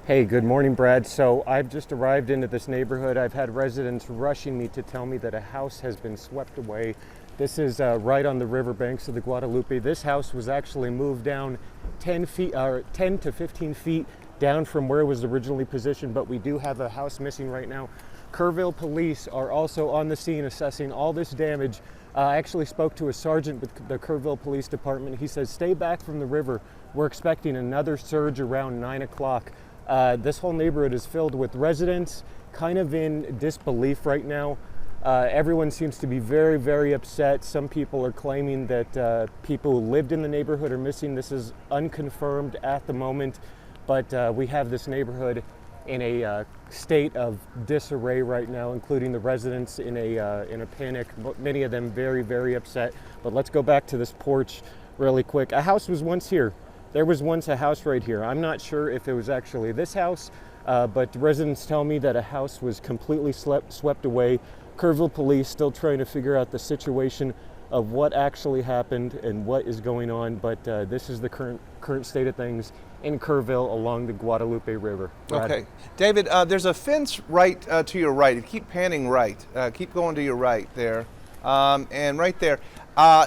Hey, good morning, Brad. So I've just arrived into this neighborhood. I've had residents rushing me to tell me that a house has been swept away. This is right on the riverbanks of the Guadalupe. This house was actually moved down 10 feet, 10 to 15 feet down from where it was originally positioned, but we do have a house missing right now. Kerrville police are also on the scene assessing all this damage. I actually spoke to a sergeant with the Kerrville Police Department. He says, stay back from the river. We're expecting another surge around 9 o'clock. This whole neighborhood is filled with residents kind of in disbelief right now. Everyone seems to be very, very upset. Some people are claiming that people who lived in the neighborhood are missing. This is unconfirmed at the moment, but we have this neighborhood in a state of disarray right now, including the residents in a panic. Many of them very, very upset. But let's go back to this porch really quick. A house was once here. There was once a house right here. I'm not sure if it was actually this house, but residents tell me that a house was completely swept away. Kerrville police still trying to figure out the situation of what actually happened and what is going on, but this is the current state of things in Kerrville along the Guadalupe River. Brad. Okay. David, there's a fence right to your right. Keep panning right. Keep going to your right there. And right there.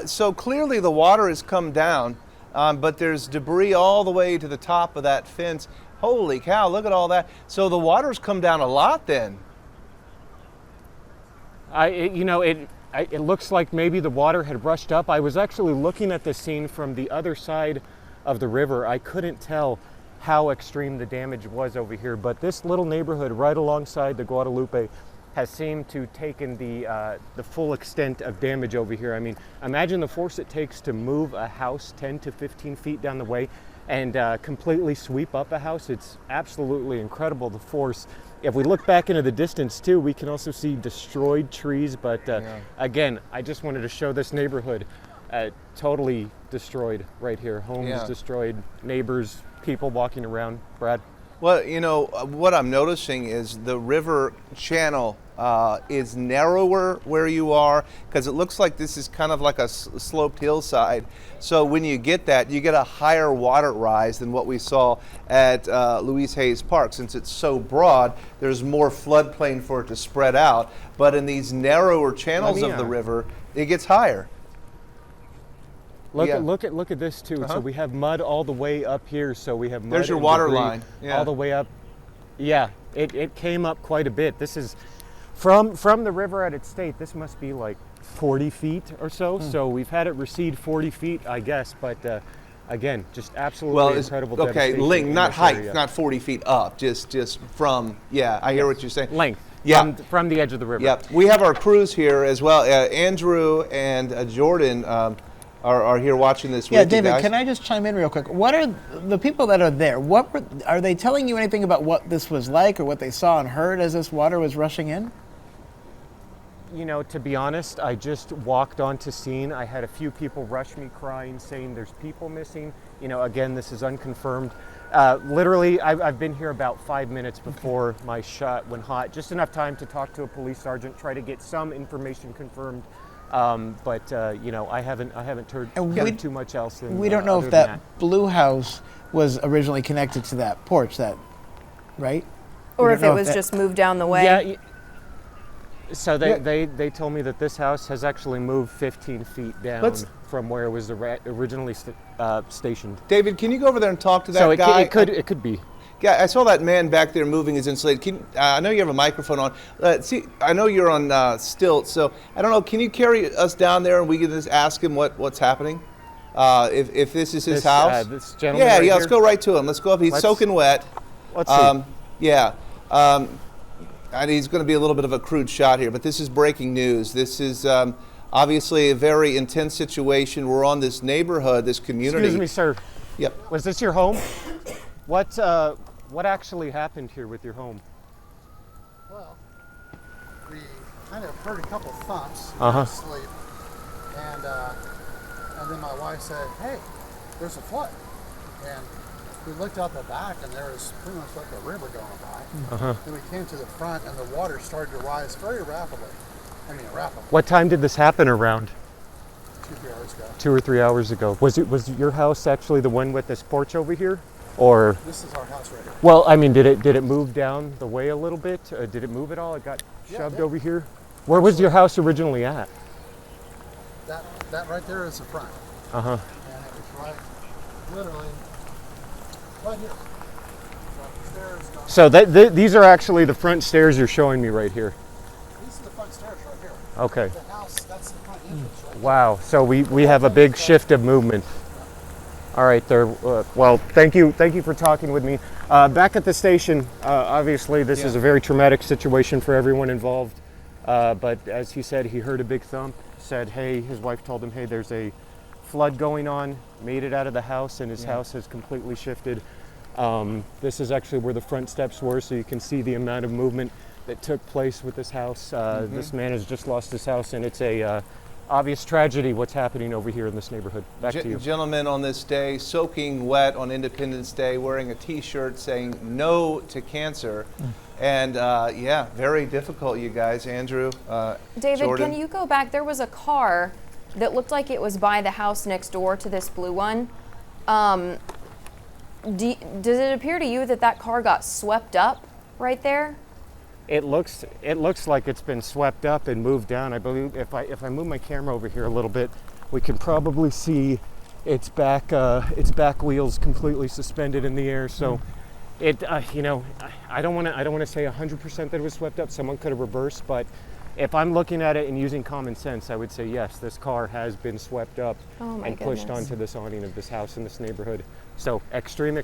So clearly the water has come down. But there's debris all the way to the top of that fence. Holy cow, look at all that. So the water's come down a lot then. It looks like maybe the water had rushed up. I was actually looking at the scene from the other side of the river. I couldn't tell how extreme the damage was over here, but this little neighborhood right alongside the Guadalupe has seemed to taken the full extent of damage over here. I mean, imagine the force it takes to move a house 10 to 15 feet down the way and completely sweep up a house. It's absolutely incredible, the force. If we look back into the distance too, we can also see destroyed trees, but again, I just wanted to show this neighborhood totally destroyed right here. Homes destroyed, neighbors, people walking around. Brad? Well, you know, what I'm noticing is the river channel is narrower where you are, because it looks like this is kind of like a sloped hillside. So when you get that, you get a higher water rise than what we saw at Louise Hayes Park. Since it's so broad, there's more floodplain for it to spread out. But in these narrower channels of the river, it gets higher. Look at this too. So we have mud all the way up here. So we have mud. There's your water line. All the way up. Yeah, it came up quite a bit. This is from the river at its state. This must be like 40 feet or so. So we've had it recede 40 feet, I guess. But again, just absolutely incredible. Okay, length, not height, not 40 feet up. Just from. Yeah, I hear what you're saying. Length. Yeah. From the edge of the river. Yeah. We have our crews here as well. Andrew and Jordan. Are here watching this with you David, guys. can I just chime in real quick? What are the people that are there? Are they telling you anything about what this was like or what they saw and heard as this water was rushing in? You know, to be honest, I just walked onto scene. I had a few people rush me crying, saying there's people missing. You know, again, this is unconfirmed. Literally, I've been here about 5 minutes before my shot went hot. Just enough time to talk to a police sergeant, try to get some information confirmed. But I haven't heard too much else. We don't know if that blue house was originally connected to that porch, right? Or if it was just moved down the way. Yeah. So they told me that this house has actually moved 15 feet down from where it was originally stationed. David, can you go over there and talk to that guy? It could be. Yeah, I saw that man back there moving his insulated. I know you have a microphone on. See, I know you're on stilts, so I don't know. Can you carry us down there and we can just ask him what's happening? If this is his house? This gentleman right let's go right to him. Let's go up. He's soaking wet. Let's see. And he's going to be a little bit of a crude shot here, but this is breaking news. This is obviously a very intense situation. We're on this neighborhood, this community. Excuse me, sir. Yep. Was this your home? What actually happened here with your home? Well, we kind of heard a couple thumps in sleep, and then my wife said, "Hey, there's a flood," and we looked out the back, and there was pretty much like a river going by. Then we came to the front, and the water started to rise very rapidly. Rapidly. What time did this happen around? 2 or 3 hours ago. 2 or 3 hours ago. Was your house actually the one with this porch over here? Or, This is our house right here. well, I mean, did it move down the way a little bit? Did it move at all? It got shoved yeah. over here? Where was your house originally at? That right there is the front. Uh-huh. And it was right, literally, right here. So the stairs go. So these are actually the front stairs you're showing me right here. These are the front stairs right here. Okay. The house, that's the front entrance right Wow. So we have a big shift of movement. All right, there. Well, thank you for talking with me. Back at the station, obviously this is a very traumatic situation for everyone involved. But as he said, he heard a big thump. Said, hey, his wife told him, hey, there's a flood going on. Made it out of the house, and his house has completely shifted. This is actually where the front steps were, so you can see the amount of movement that took place with this house. This man has just lost his house, and it's a obvious tragedy what's happening over here in this neighborhood. Back to you. Gentlemen on this day, soaking wet on Independence Day, wearing a T-shirt saying no to cancer. And yeah, very difficult, you guys. Andrew, David, Jordan. can you go back? There was a car that looked like it was by the house next door to this blue one. Does it appear to you that car got swept up right there? It looks like it's been swept up and moved down. I believe if I move my camera over here a little bit, we can probably see its back wheels completely suspended in the air. So it you know, I don't want to say 100% that it was swept up. Someone could have reversed, but if I'm looking at it and using common sense, I would say yes, this car has been swept up and pushed onto this awning of this house in this neighborhood. So extreme.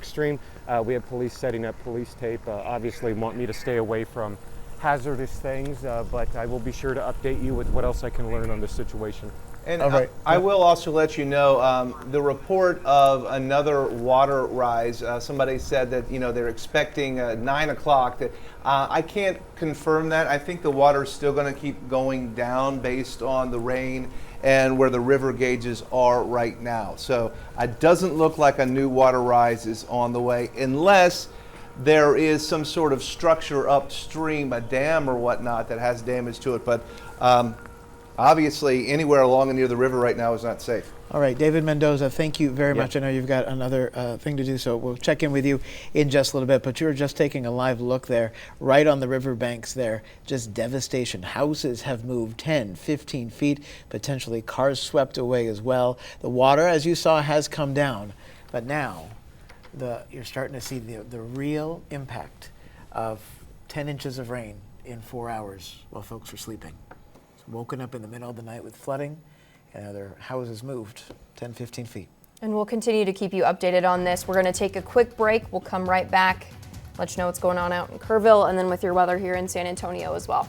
We have police setting up police tape. Obviously want me to stay away from hazardous things, but I will be sure to update you with what else I can learn on this situation. And All right. I will also let you know the report of another water rise. Somebody said that they're expecting 9 o'clock. That I can't confirm that. I think the water is still going to keep going down based on the rain and where the river gauges are right now. So it doesn't look like a new water rise is on the way, unless there is some sort of structure upstream, a dam or whatnot, that has damage to it. But obviously, anywhere along and near the river right now is not safe. All right, David Mendoza, thank you very much. I know you've got another thing to do, so we'll check in with you in just a little bit. But you were just taking a live look there, right on the riverbanks there. Just devastation. Houses have moved 10, 15 feet, potentially cars swept away as well. The water, as you saw, has come down. But now, you're starting to see the real impact of 10 inches of rain in 4 hours while folks were sleeping. Woken up in the middle of the night with flooding, and their houses moved 10, 15 feet. And we'll continue to keep you updated on this. We're going to take a quick break. We'll come right back, let you know what's going on out in Kerrville, and then with your weather here in San Antonio as well.